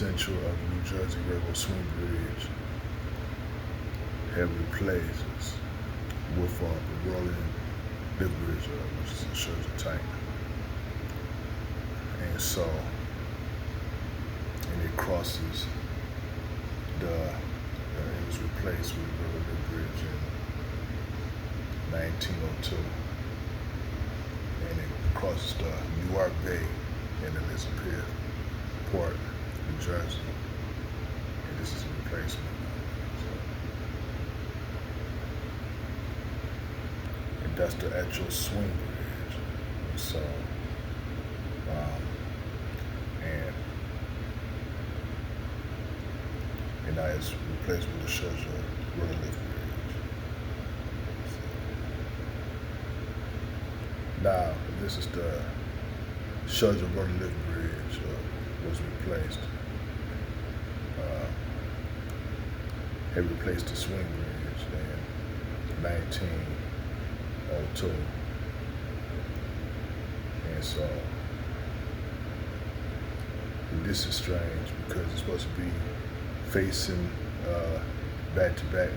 central of the New Jersey Railroad swing bridge have replaced with the rolling lift bridge, which is a Scherzer tank. And so, and it crosses it was replaced with the rolling lift bridge in 1902. And it crosses the Newark Bay in Elizabethport, New Jersey. And this is a replacement. And that's the actual swing bridge. And so, and now it's replaced with the Scherzer rolling lift bridge. So, now, this is the Scherzer rolling lift bridge was replaced. Had replaced the swing bridge in 1902. And so, this is strange because it's supposed to be facing back to back,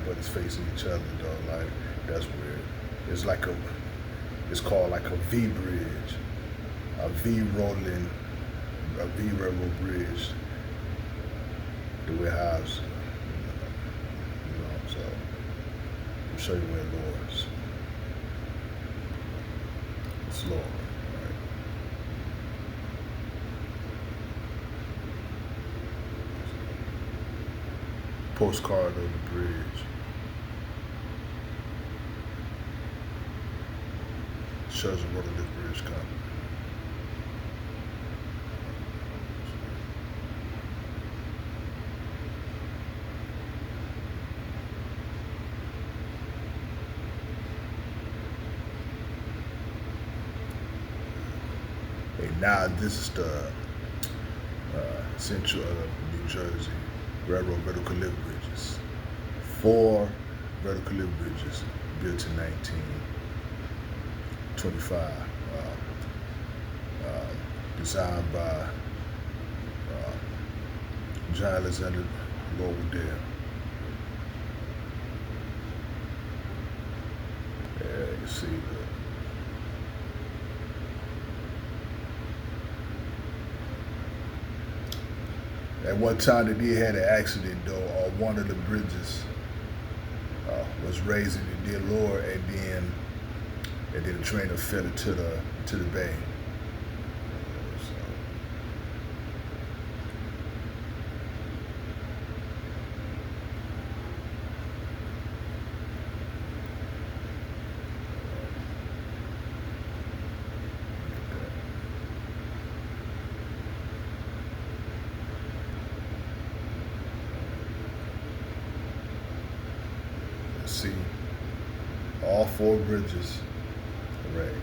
but it's facing each other though. Like, that's weird. It's like it's called like a V bridge, a V railroad bridge. The way house, so I'll show you where it lowers. It's lower, right? Postcard of the bridge. Scherzer rolling lift bridge company. And now this is the central of New Jersey Railroad vertical lift bridges. 4 vertical lift bridges built in 1925, designed by John Alexander Low Waddell. Yeah, you see at one time they did had an accident though. One of the bridges was raising and then lower, and then the trainer fell into the bay. See, all 4 bridges are raised.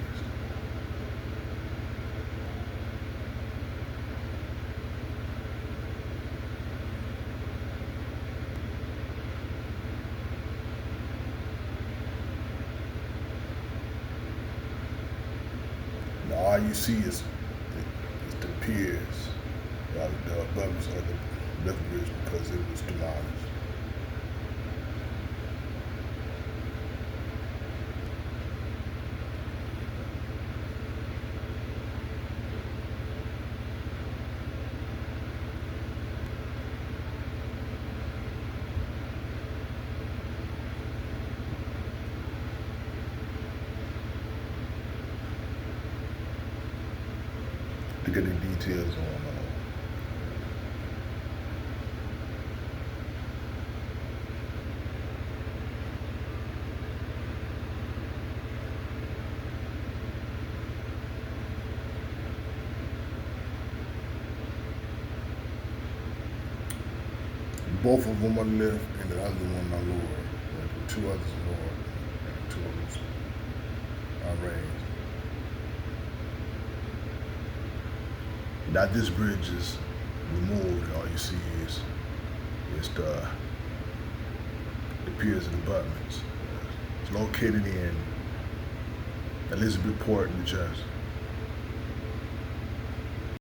Now all you see is the piers, the abutments of the lift bridge because it was demolished. To get the details on both of them are lift and the other one are lower. The 2 others are lower and 2 others are raised. Now this bridge is removed, and all you see is the piers and abutments. It's located in Elizabethport, New Jersey.